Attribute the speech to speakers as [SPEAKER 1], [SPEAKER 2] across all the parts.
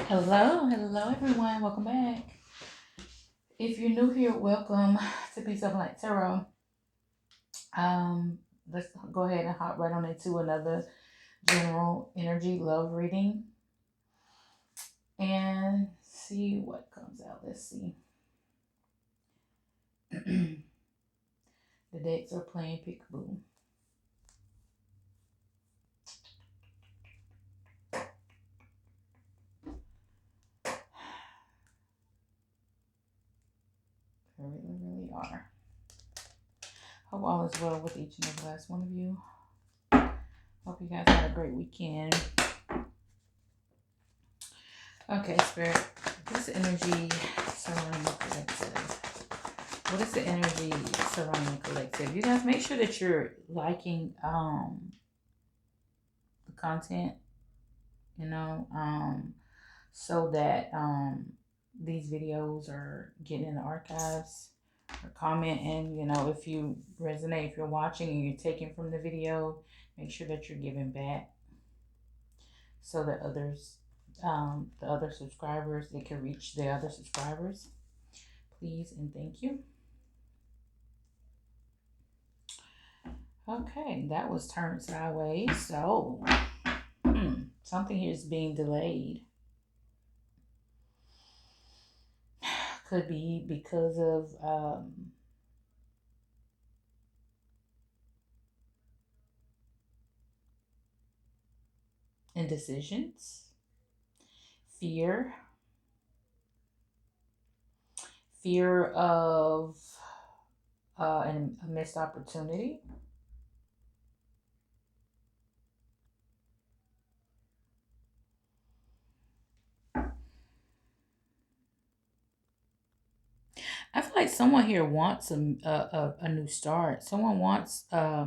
[SPEAKER 1] Hello everyone. Welcome back. If you're new here, welcome to Peace of Light Tarot. Um, let's go ahead and hop right on into another general energy love reading and see what comes out. Let's see. The decks are playing peekaboo. They really are. Hope all is well with each and every last one of you. Hope you guys had a great weekend. Okay, Spirit. This energy surrounding the collective. What is the energy surrounding the collective? You guys make sure that you're liking the content, so that these videos are getting in the archives, or comment. And if you resonate, if you're watching and you're taking from the video, make sure that you're giving back so that others, the other subscribers, they can reach the other subscribers. Please and thank you. Okay, that was turned sideways. So something here is being delayed. Could be because of indecisions, fear, fear of a missed opportunity. I feel like someone here wants a new start. Someone wants a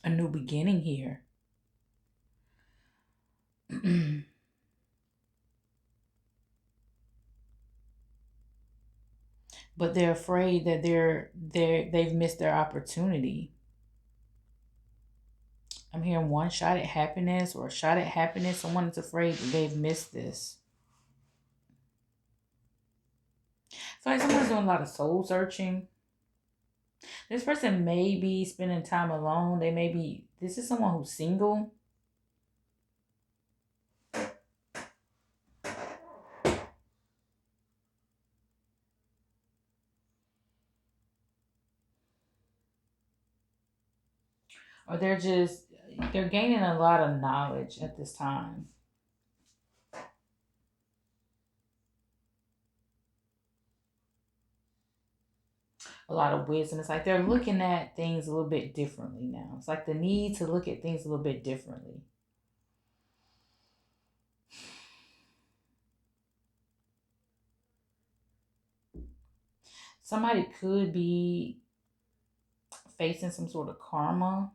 [SPEAKER 1] new beginning here. But they're afraid that they've missed their opportunity. I'm hearing one shot at happiness or a shot at happiness. Someone is afraid that they've missed this. I feel like someone's doing a lot of soul searching. This person may be spending time alone. This is someone who's single. Or they're gaining a lot of knowledge at this time. A lot of wisdom. It's like they're looking at things a little bit differently now. It's like the need to look at things a little bit differently. Somebody could be facing some sort of karma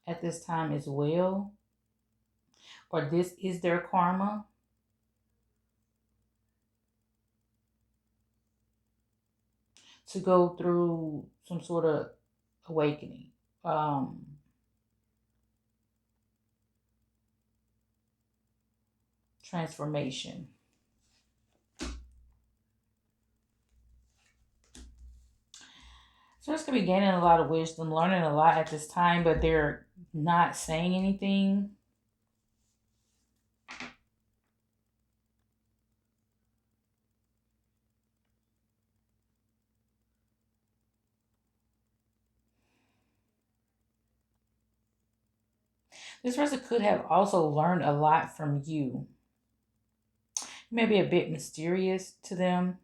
[SPEAKER 1] at this time as well. Or this is their karma. To go through some sort of awakening. Transformation. So it's going to be gaining a lot of wisdom, learning a lot at this time, but they're not saying anything. This person could have also learned a lot from you. You may be a bit mysterious to them.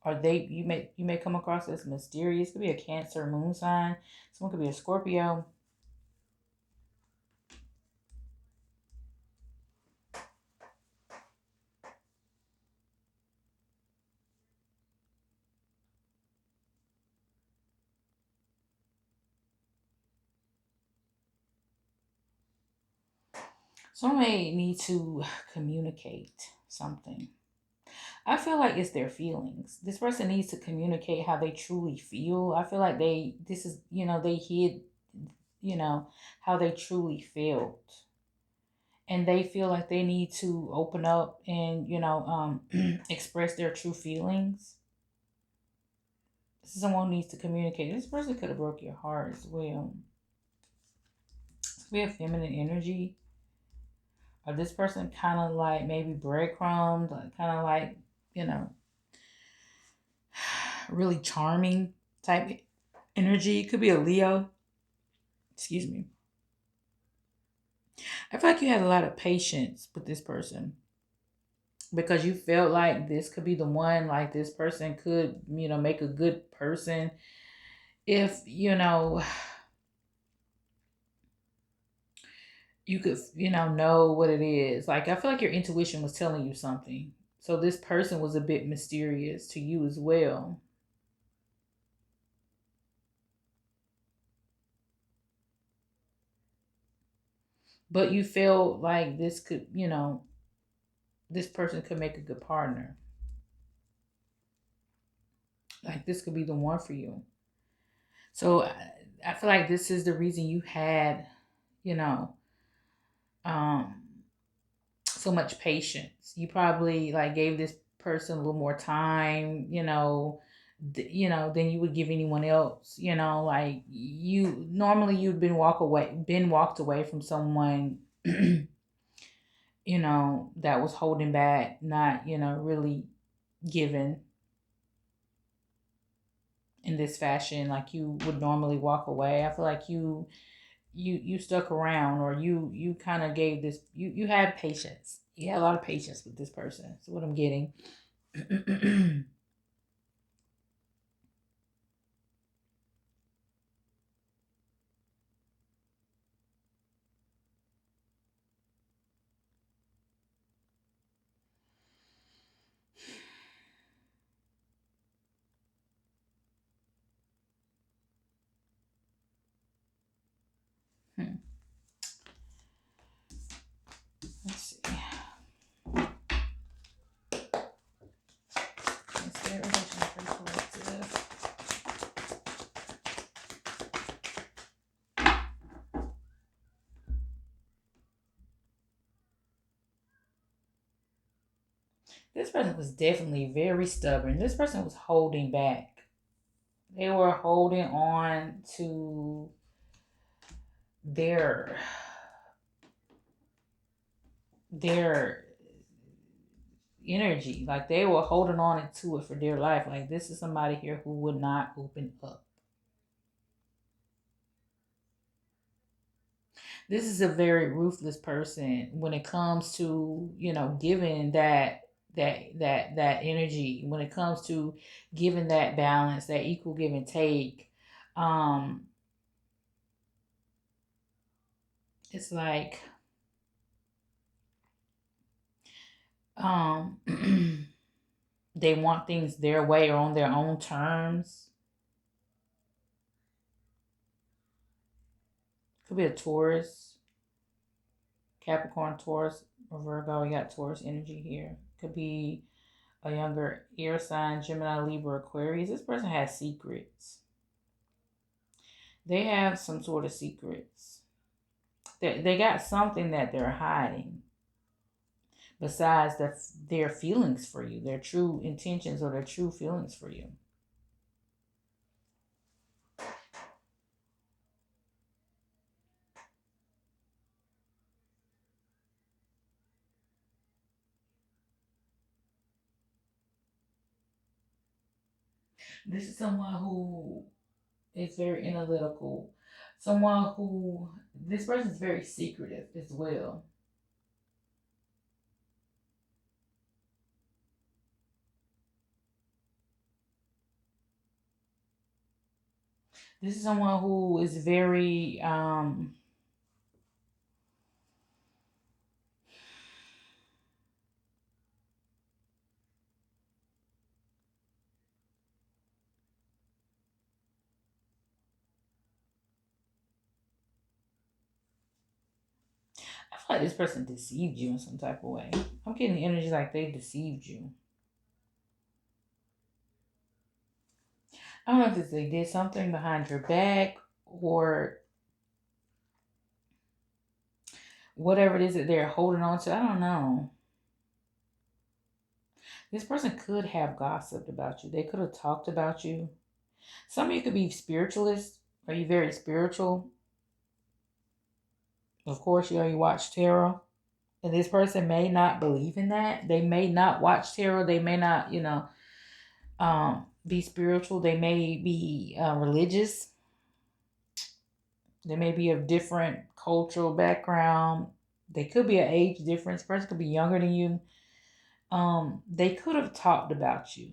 [SPEAKER 1] Or you may come across as mysterious. Could be a Cancer moon sign. Someone could be a Scorpio. Someone may need to communicate something. I feel like it's their feelings. This person needs to communicate how they truly feel. I feel like they hid you know, how they truly felt. And they feel like they need to open up and, express their true feelings. This is someone who needs to communicate. This person could have broke your heart as well. We have feminine energy. Or this person kind of like maybe breadcrumbs, like kind of like, you know, really charming type energy. It could be a Leo. Excuse me. I feel like you had a lot of patience with this person because you felt like this could be the one, like this person could, make a good person if, you could, know what it is. Like, I feel like your intuition was telling you something. So this person was a bit mysterious to you as well. But you felt like this could, this person could make a good partner. Like, this could be the one for you. So I feel like this is the reason you had, you know, um, so much patience. You probably like gave this person a little more time, than you would give anyone else. Like you normally you'd been walked away from someone, that was holding back, not, really giving in this fashion like you would normally walk away. I feel like you stuck around, or you kind of gave this, you had patience. You had a lot of patience with this person. That's what I'm getting. Hmm. Let's see. Spirit relation for collective. This person was definitely very stubborn. This person was holding back. They were holding on to their their energy. Like they were holding on to it for dear life. Like this is somebody here who would not open up. This is a very ruthless person when it comes to, giving that energy, when it comes to giving that balance, that equal give and take. um it's like, um they want things their way or on their own terms. Could be a Taurus, Capricorn, Taurus, or Virgo. You got Taurus energy here. Could be a younger air sign, Gemini, Libra, Aquarius. This person has secrets. They have some sort of secrets. They got something that they're hiding besides their feelings for you, their true intentions or their true feelings for you. This is someone who is very analytical. Someone who, this person is very secretive as well. This is someone who is very, I feel like this person deceived you in some type of way. I'm getting the energy like they deceived you. I don't know if it's they did something behind your back, or whatever it is that they're holding on to. I don't know. This person could have gossiped about you. They could have talked about you. Some of you could be spiritualists. Are you very spiritual? Of course, you watch tarot. And this person may not believe in that. They may not watch tarot. They may not, be spiritual. They may be religious. They may be of different cultural background. They could be an age difference. Person could be younger than you. They could have talked about you.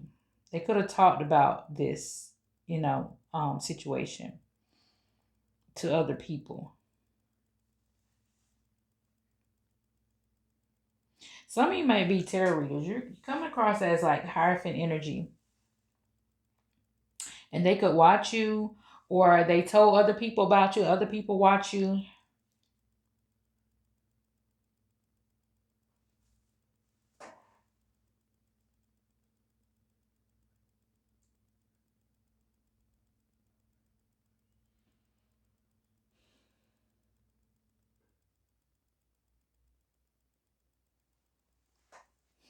[SPEAKER 1] They could have talked about this, situation to other people. Some of you might be tarot readers. You're coming across as like Hierophant energy. And they could watch you, or they told other people about you, other people watch you.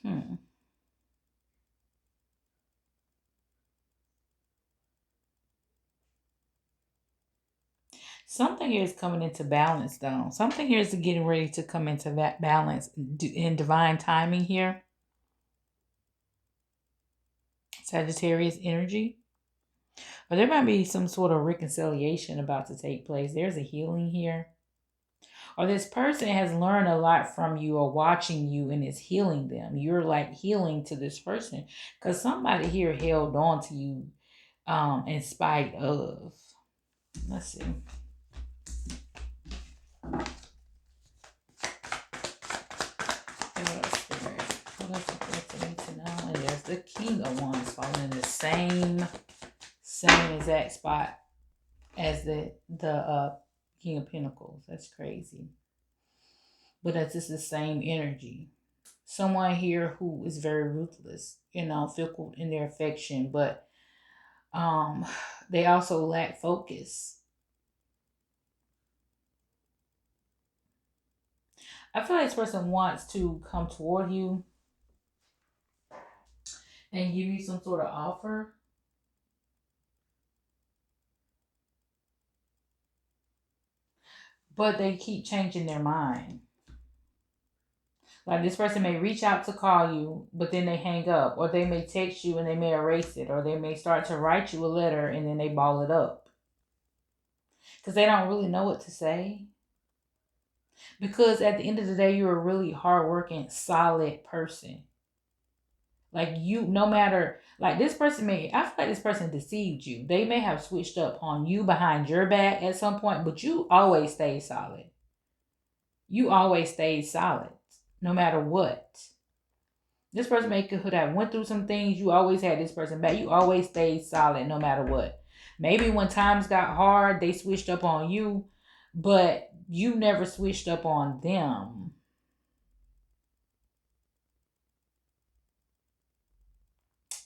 [SPEAKER 1] Hmm. Something here is coming into balance, though. Something here is getting ready to come into that balance in divine timing here. Sagittarius energy. Or there might be some sort of reconciliation about to take place. There's a healing here. Or this person has learned a lot from you or watching you and is healing them. You're like healing to this person because somebody here held on to you in spite of. Let's see. And there's the King of Wands falling in the same exact spot as the King of Pentacles. That's crazy. But that's just the same energy. Someone here who is very ruthless, fickle in their affection, but they also lack focus. I feel like this person wants to come toward you and give you some sort of offer. But they keep changing their mind. Like this person may reach out to call you, but then they hang up. Or they may text you and they may erase it. Or they may start to write you a letter and then they ball it up. Because they don't really know what to say. Because at the end of the day, you're a really hardworking, solid person. Like you, no matter, like this person I feel like this person deceived you. They may have switched up on you behind your back at some point, but you always stay solid. You always stay solid, no matter what. This person could have went through some things. You always had this person back. You always stayed solid, no matter what. Maybe when times got hard, they switched up on you, but you never switched up on them.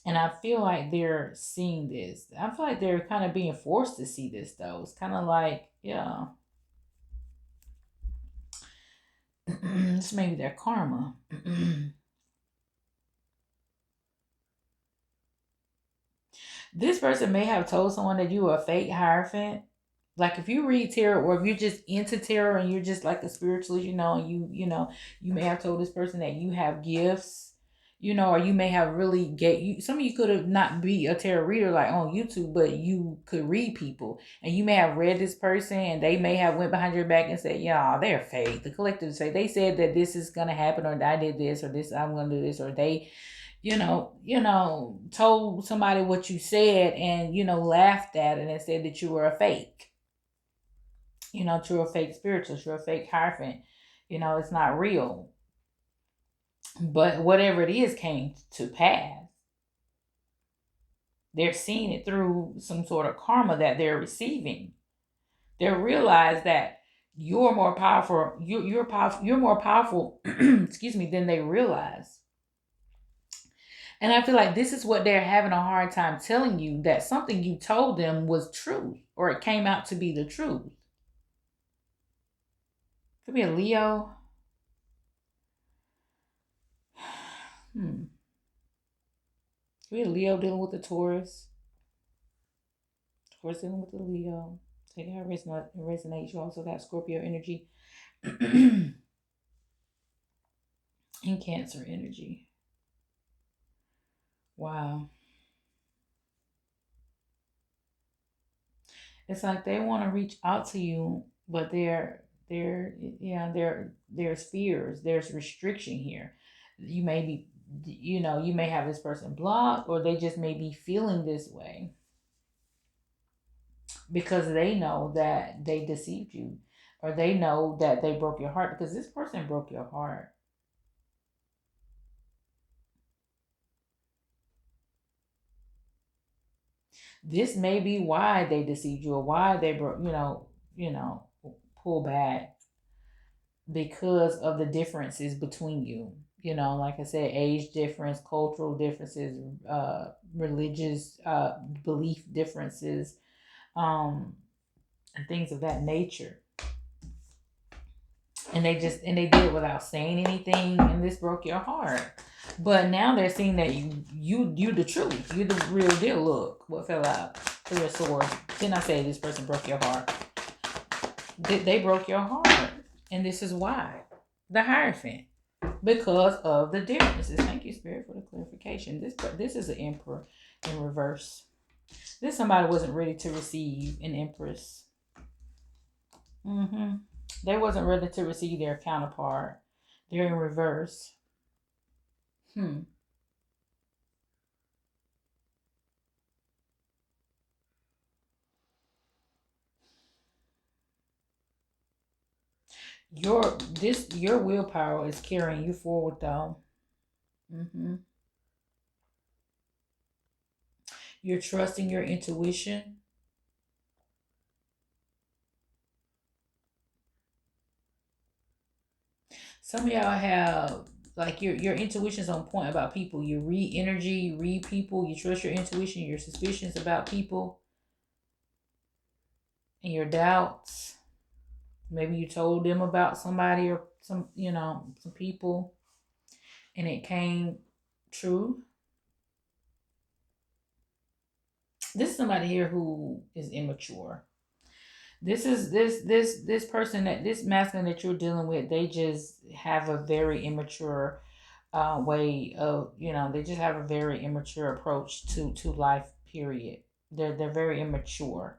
[SPEAKER 1] And I feel like they're seeing this. I feel like they're kind of being forced to see this, though. It's kind of like, yeah. This may be their karma. This person may have told someone that you are a fake Hierophant. Like if you read tarot or if you're just into tarot and you're just like a spiritualist, you may have told this person that you have gifts, or you may have really some of you could have not be a tarot reader like on YouTube, but you could read people and you may have read this person and they may have went behind your back and said, yeah, they're fake. The collective say they said that this is gonna happen or I did this or this, I'm gonna do this, or they told somebody what you said and, laughed at it and said that you were a fake. You're a fake spiritualist, you're a fake Hierophant. It's not real. But whatever it is came to pass. They're seeing it through some sort of karma that they're receiving. They realize that you're more powerful. You're powerful. You're more powerful. excuse me, than they realize. And I feel like this is what they're having a hard time telling you, that something you told them was true or it came out to be the truth. Could be a Leo. Hmm. We had Leo dealing with the Taurus. Taurus dealing with the Leo. Take how it resonates. You also got Scorpio energy and Cancer energy. Wow. It's like they want to reach out to you, but there's fears, there's restriction here. You may be, you may have this person blocked, or they just may be feeling this way because they know that they deceived you, or they know that they broke your heart, because this person broke your heart. This may be why they deceived you, or why they broke, you know, pull back, because of the differences between you. Like I said, age difference, cultural differences, religious belief differences, um, and things of that nature. And they did it without saying anything, and this broke your heart. But now they're seeing that you the truth, you the real deal. Look what fell out. Three of Swords. Didn't I say this person broke your heart? They broke your heart, and this is why. The Hierophant, because of the differences. Thank you, Spirit, for the clarification. This is an Emperor in reverse. This somebody wasn't ready to receive an Empress. Mm-hmm. They wasn't ready to receive their counterpart. They're in reverse. Hmm. Your willpower is carrying you forward though. Mm-hmm. You're trusting your intuition. Some of y'all have, like, your intuition's on point about people. You read energy, you read people, you trust your intuition, your suspicions about people, and your doubts. Maybe you told them about somebody or some people, and it came true. This is somebody here who is immature. This person, that this masculine that you're dealing with, they just have a very immature way of, they just have a very immature approach to life, period. They're very immature.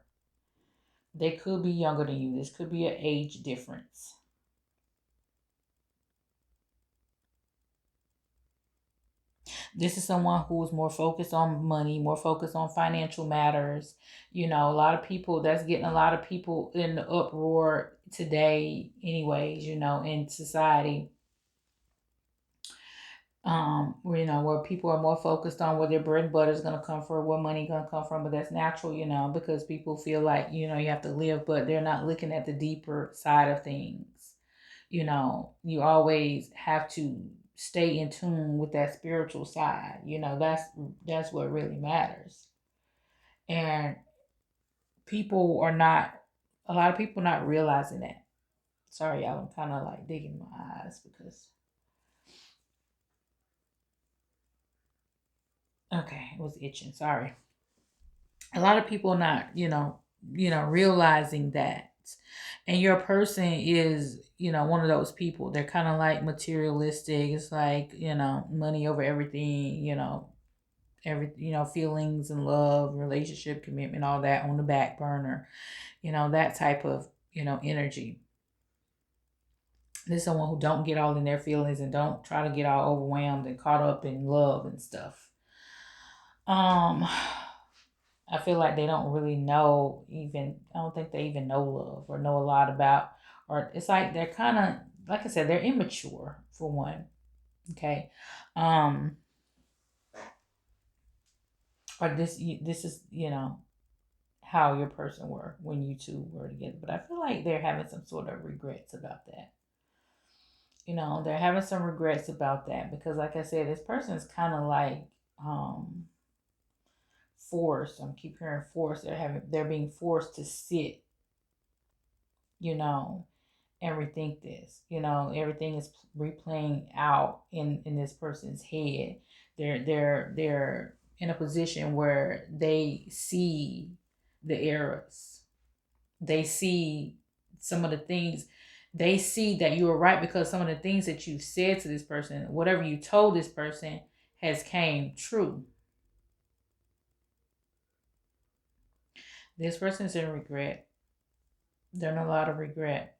[SPEAKER 1] They could be younger than you. This could be an age difference. This is someone who is more focused on money, more focused on financial matters. A lot of people, that's getting a lot of people in the uproar today, anyways, in society. Where people are more focused on where their bread and butter is going to come from, where money going to come from, but that's natural, because people feel like, you have to live, but they're not looking at the deeper side of things. You always have to stay in tune with that spiritual side. That's what really matters. And people are not, a lot of people not realizing that. Sorry, y'all, I'm kind of like digging my eyes because, okay, it was itching. Sorry. A lot of people not, realizing that. And your person is, one of those people. They're kind of like materialistic. It's like, money over everything, feelings and love, relationship, commitment, all that on the back burner, that type of, energy. There's someone who don't get all in their feelings and don't try to get all overwhelmed and caught up in love and stuff. um I feel like they don't really know, even, I don't think they even know love or know a lot about, or it's like they're kind of, like I said, they're immature for one. Okay. um or this is, how your person were when you two were together, but I feel like they're having some sort of regrets about that. They're having some regrets about that, because like I said, this person is kind of like, forced. I'm keep hearing forced. They're being forced to sit, you know and rethink this. You know, everything is replaying out in this person's head. They're in a position where they see the errors. They see some of the things. They see that you were right because some of the things that you said to this person, whatever you told this person, has came true. This person's in regret. They're in a lot of regret.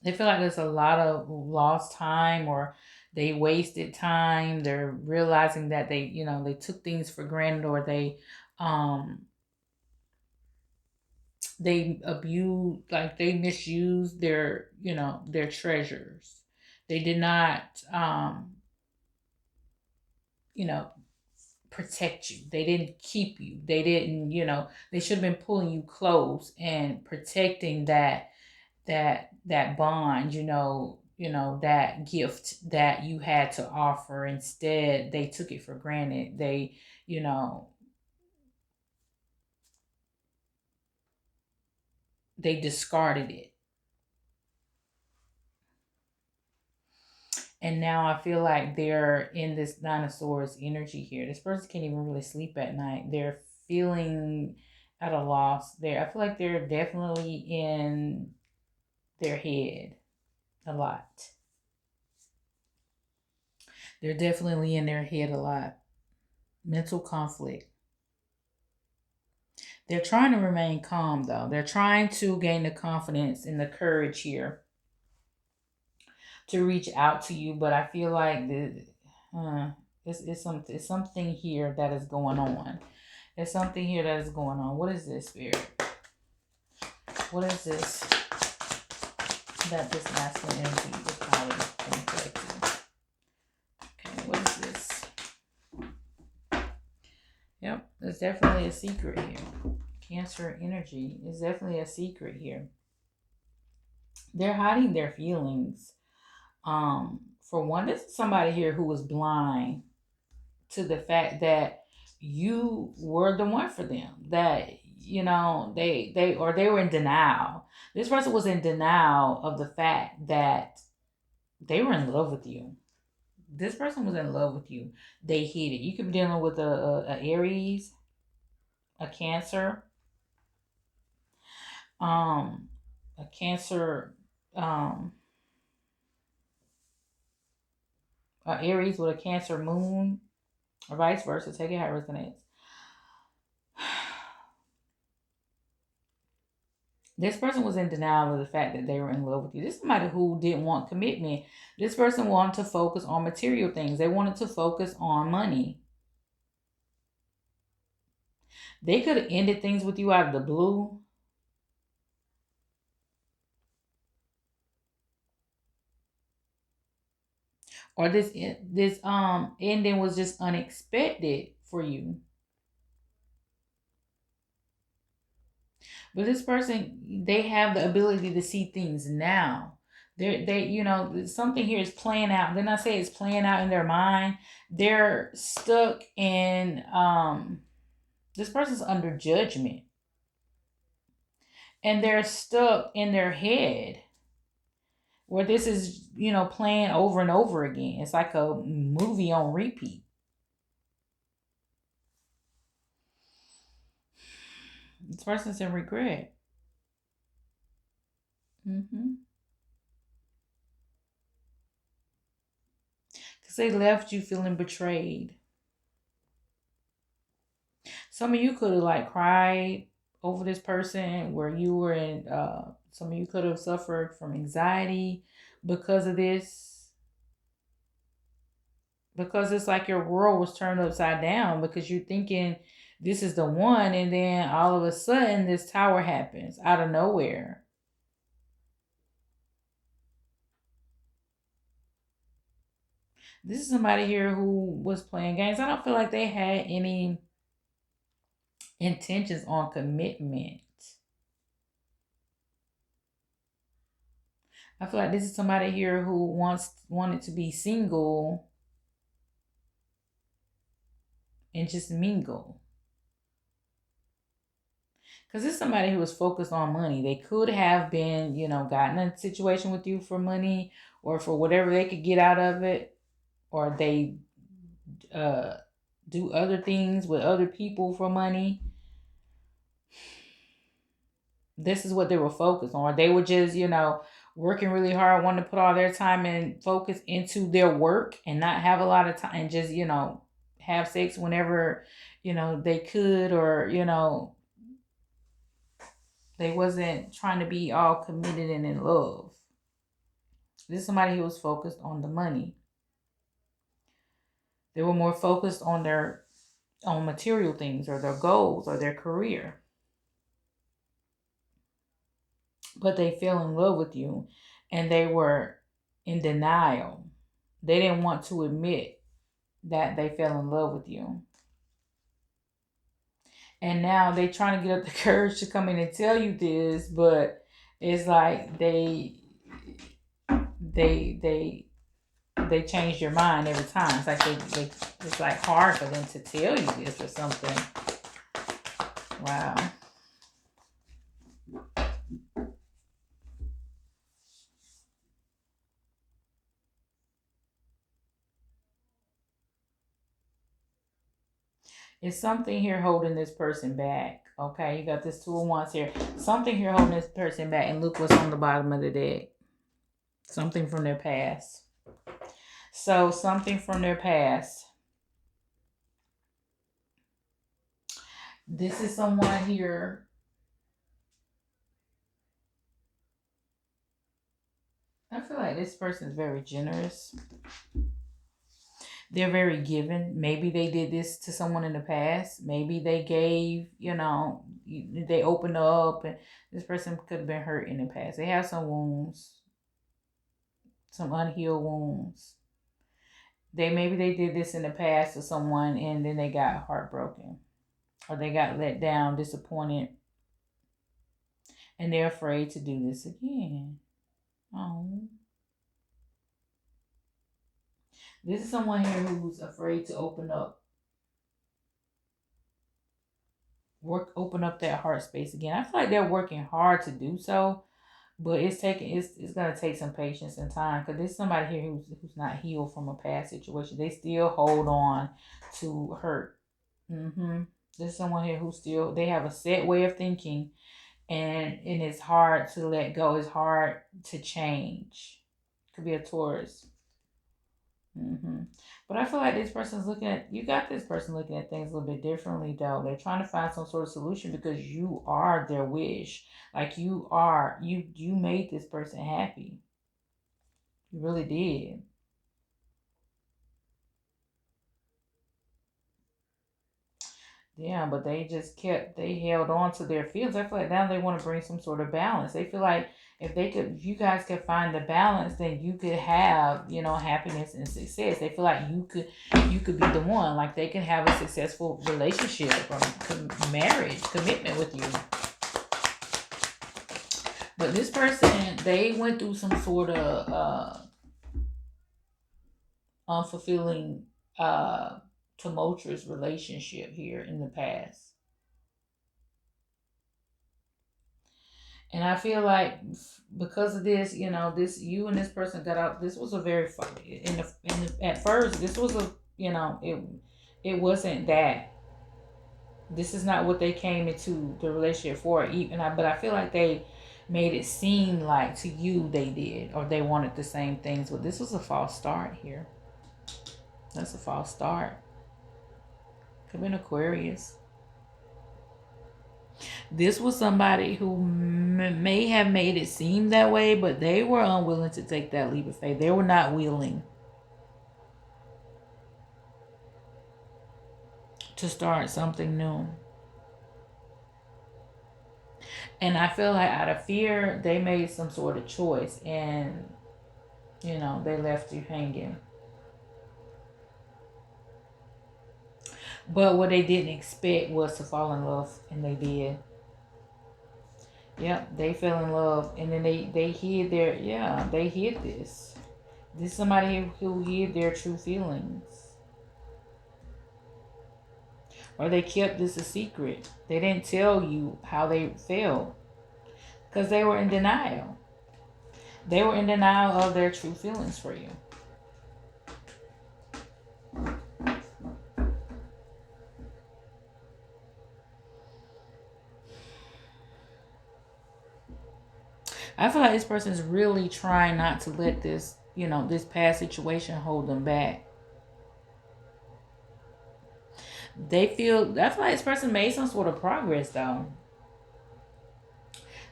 [SPEAKER 1] They feel like there's a lot of lost time, or they wasted time. They're realizing that they took things for granted, or um they abused, like they misused their treasures. They did not you know protect you. They didn't keep you. They didn't, they should have been pulling you close and protecting that bond, that gift that you had to offer. Instead, they took it for granted. You know, they discarded it. And now I feel like they're in this dinosaur's energy here. This person can't even really sleep at night. They're feeling at a loss there. I feel like they're definitely in their head a lot. They're definitely in their head a lot. Mental conflict. They're trying to remain calm, though. They're trying to gain the confidence and the courage here to reach out to you, but I feel like it's something here that is going on. There's something here that is going on. What is this, Spirit? What is this that this masculine energy is probably reflecting? Okay, what is this? Yep, there's definitely a secret here. Cancer energy is definitely a secret here. They're hiding their feelings. For one, this is somebody here who was blind to the fact that you were the one for them. That they were in denial. This person was in denial of the fact that they were in love with you. This person was in love with you. They hid it. You could be dealing with a Aries, a Cancer, um, a Cancer, um, a Aries with a Cancer moon, or vice versa. Take it how it resonates. This person was in denial of the fact that they were in love with you. This is somebody who didn't want commitment. This person wanted to focus on material things. They wanted to focus on money. They could have ended things with you out of the blue. Or this ending was just unexpected for you. But this person, they have the ability to see things now. Something here is playing out. Then I say it's playing out in their mind. They're stuck in this person's under judgment. And they're stuck in their head where this is, playing over and over again. It's like a movie on repeat. This person's in regret. Mm-hmm. Because they left you feeling betrayed. Some of you could have like cried over this person, where you were in, some of you could have suffered from anxiety because of this. Because it's like your world was turned upside down because you're thinking this is the one, and then all of a sudden this tower happens out of nowhere. This is somebody here who was playing games. I don't feel like they had any intentions on commitment. I feel like this is somebody here who wanted to be single and just mingle. Because it's somebody who was focused on money. They could have been, gotten in a situation with you for money or for whatever they could get out of it, or they uh, do other things with other people for money. This is what they were focused on. They were just, working really hard, wanting to put all their time and focus into their work and not have a lot of time and just, have sex whenever, they could, or, they wasn't trying to be all committed and in love. This is somebody who was focused on the money. They were more focused on their on material things or their goals or their career. But they fell in love with you and they were in denial. They didn't want to admit that they fell in love with you. And now they trying to get up the courage to come in and tell you this, but it's like they they they change your mind every time. It's like they it's like hard for them to tell you this or something. Wow. It's something here holding this person back. Okay, you got this two of wands here. Something here holding this person back, and look what's on the bottom of the deck. Something from their past. So something from their past. This is someone here. I feel like this person is very generous. They're very given. Maybe they did this to someone in the past. Maybe they gave, they opened up, and this person could have been hurt in the past. They have some wounds, some unhealed wounds. Maybe they did this in the past to someone and then they got heartbroken or they got let down, disappointed, and they're afraid to do this again. Oh. This is someone here who's afraid to open up that heart space again. I feel like they're working hard to do so, but it's gonna take some patience and time because there's somebody here who's not healed from a past situation. They still hold on to hurt. There's someone here who still they have a set way of thinking, and it's hard to let go. It's hard to change. Could be a Taurus. But I feel like this person's looking at you. Got this person looking at things a little bit differently, though. They're trying to find some sort of solution because you are their wish. Like you made this person happy. You really did. Yeah, but they held on to their feelings. I feel like now they want to bring some sort of balance. They feel like if you guys could find the balance, then you could have, happiness and success. They feel like you could be the one. Like they can have a successful relationship or marriage, commitment with you. But this person, they went through some sort of unfulfilling, tumultuous relationship here in the past. And I feel like because of this, this you and this person got out. This was a very at first. This was it wasn't that. This is not what they came into the relationship for. But I feel like they made it seem like to you they did or they wanted the same things. But this was a false start here. That's a false start. Could have been Aquarius. This was somebody who may have made it seem that way, but they were unwilling to take that leap of faith. They were not willing to start something new. And I feel like out of fear, they made some sort of choice and, they left you hanging. But what they didn't expect was to fall in love, and they did. Yep, they fell in love, and then they hid they hid this. This is somebody who hid their true feelings. Or they kept this a secret. They didn't tell you how they felt because they were in denial. They were in denial of their true feelings for you. I feel like this person is really trying not to let this, this past situation hold them back. I feel like this person made some sort of progress though.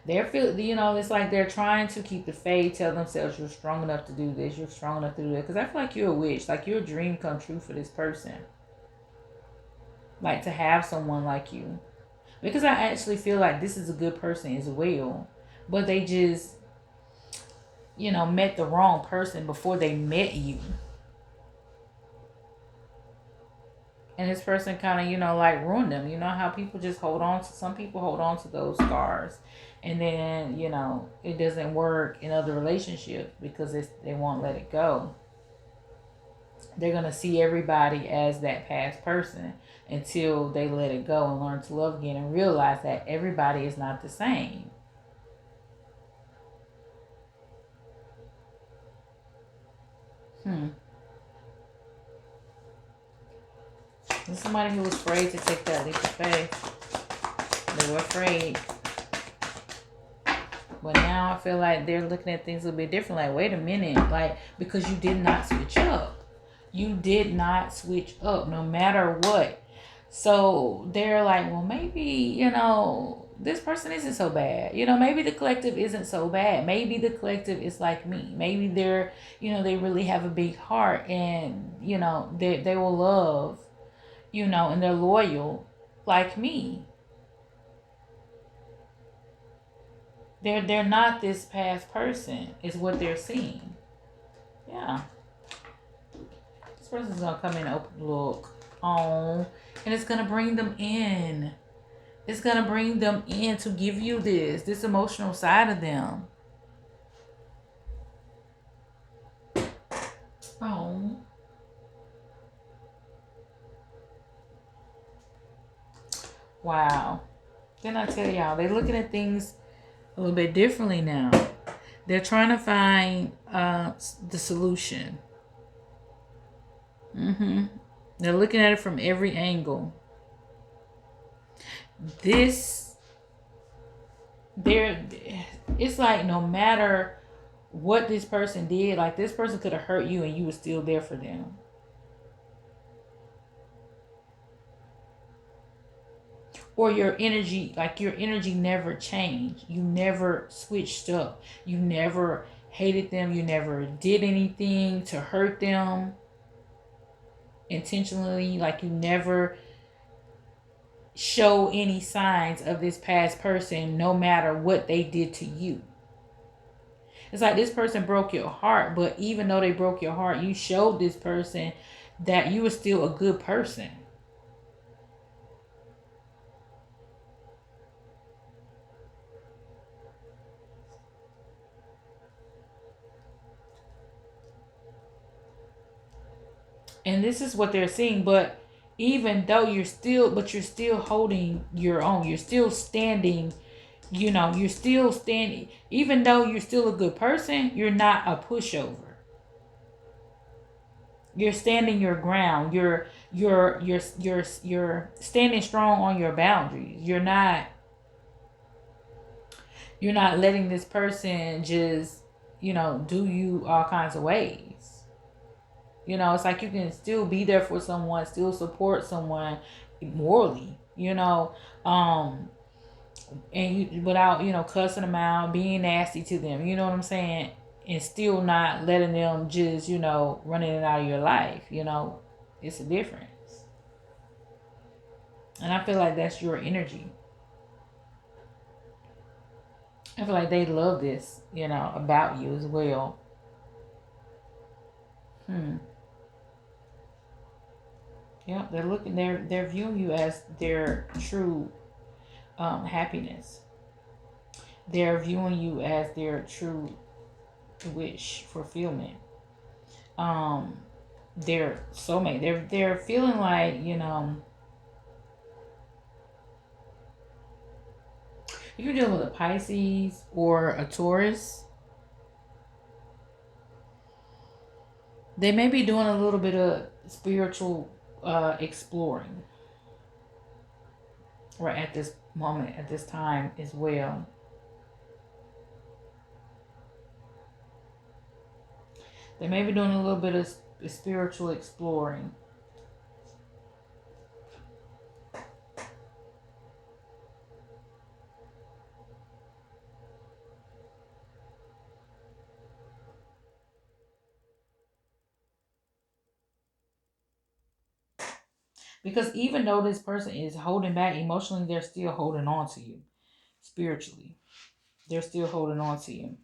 [SPEAKER 1] It's like they're trying to keep the faith, tell themselves you're strong enough to do this, you're strong enough to do that. Because I feel like you're a witch, like you're a dream come true for this person. Like to have someone like you. Because I actually feel like this is a good person as well. But they just, met the wrong person before they met you. And this person kind of, like ruined them. You know how some people hold on to those scars. And then, it doesn't work in other relationships because they won't let it go. They're going to see everybody as that past person until they let it go and learn to love again and realize that everybody is not the same. There's somebody who was afraid to take that leap of faith. They were afraid. But now I feel like they're looking at things a little bit different. Like, wait a minute. Like, because you did not switch up. You did not switch up no matter what. So they're like, well, maybe, this person isn't so bad. Maybe the collective isn't so bad. Maybe the collective is like me. Maybe they're, they really have a big heart and, they will love, and they're loyal like me. They're not this past person is what they're seeing. Yeah. This person's gonna come in and open look. Oh, and it's gonna bring them in. It's gonna bring them in to give you this emotional side of them. Oh. Wow. Then I tell y'all, they're looking at things a little bit differently now. They're trying to find the solution. They're looking at it from every angle. It's like no matter what this person did, like this person could have hurt you and you were still there for them. Or your energy never changed. You never switched up. You never hated them. You never did anything to hurt them intentionally. Like you never show any signs of this past person no matter what they did to you. It's like this person broke your heart, but even though they broke your heart, you showed this person that you were still a good person. And this is what they're seeing, but even though you're still holding your own. You're still standing, you're still standing. Even though you're still a good person, you're not a pushover. You're standing your ground. You're standing strong on your boundaries. You're not letting this person just, do you all kinds of ways. It's like you can still be there for someone, still support someone morally, and you without, cussing them out, being nasty to them, you know what I'm saying? And still not letting them just, running it out of your life, it's a difference. And I feel like that's your energy. I feel like they love this, about you as well. Yeah, they're viewing you as their true happiness. They're viewing you as their true wish fulfillment. Their soulmate. They're feeling like, If you're dealing with a Pisces or a Taurus, they may be doing a little bit of spiritual exploring right at this moment, at this time as well. They may be doing a little bit of spiritual exploring. Because even though this person is holding back emotionally, they're still holding on to you. Spiritually, they're still holding on to you.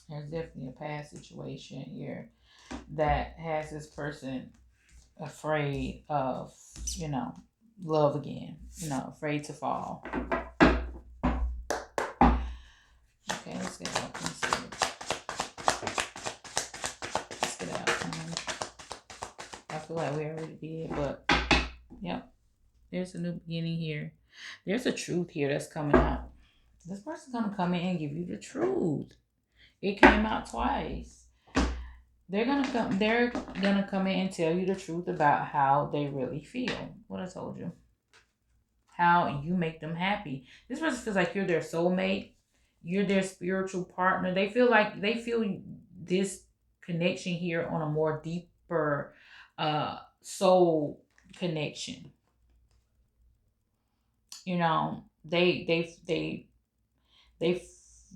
[SPEAKER 1] There's definitely a past situation here that has this person afraid of, love again, afraid to fall. Okay, let's get out. Let's get out. I feel like we already did, but yep. There's a new beginning here. There's a truth here that's coming out. This person's gonna come in and give you the truth. It came out twice. They're gonna come. They're gonna come in and tell you the truth about how they really feel. What I told you. How you make them happy. This person feels like you're their soulmate. You're their spiritual partner. They feel this connection here on a more deeper soul connection. They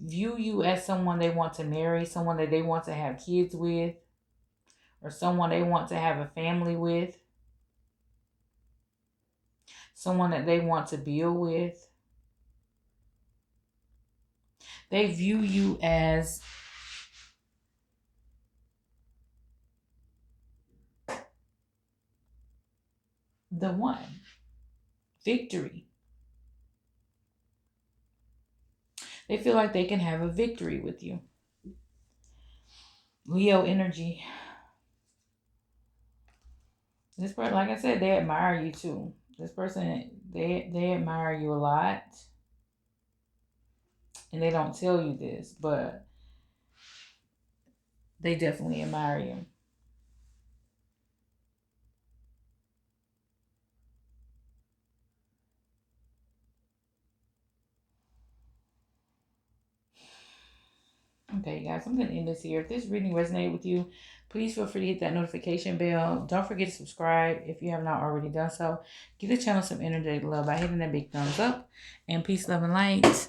[SPEAKER 1] view you as someone they want to marry, someone that they want to have kids with, or someone they want to have a family with, someone that they want to build with. They view you as the one. Victory. They feel like they can have a victory with you. Leo energy. This person, like I said, they admire you too. This person, they admire you a lot. And they don't tell you this, but they definitely admire you. Okay, guys, I'm going to end this here. If this reading resonated with you, please feel free to hit that notification bell. Don't forget to subscribe if you have not already done so. Give the channel some energetic love by hitting that big thumbs up. And peace, love, and light.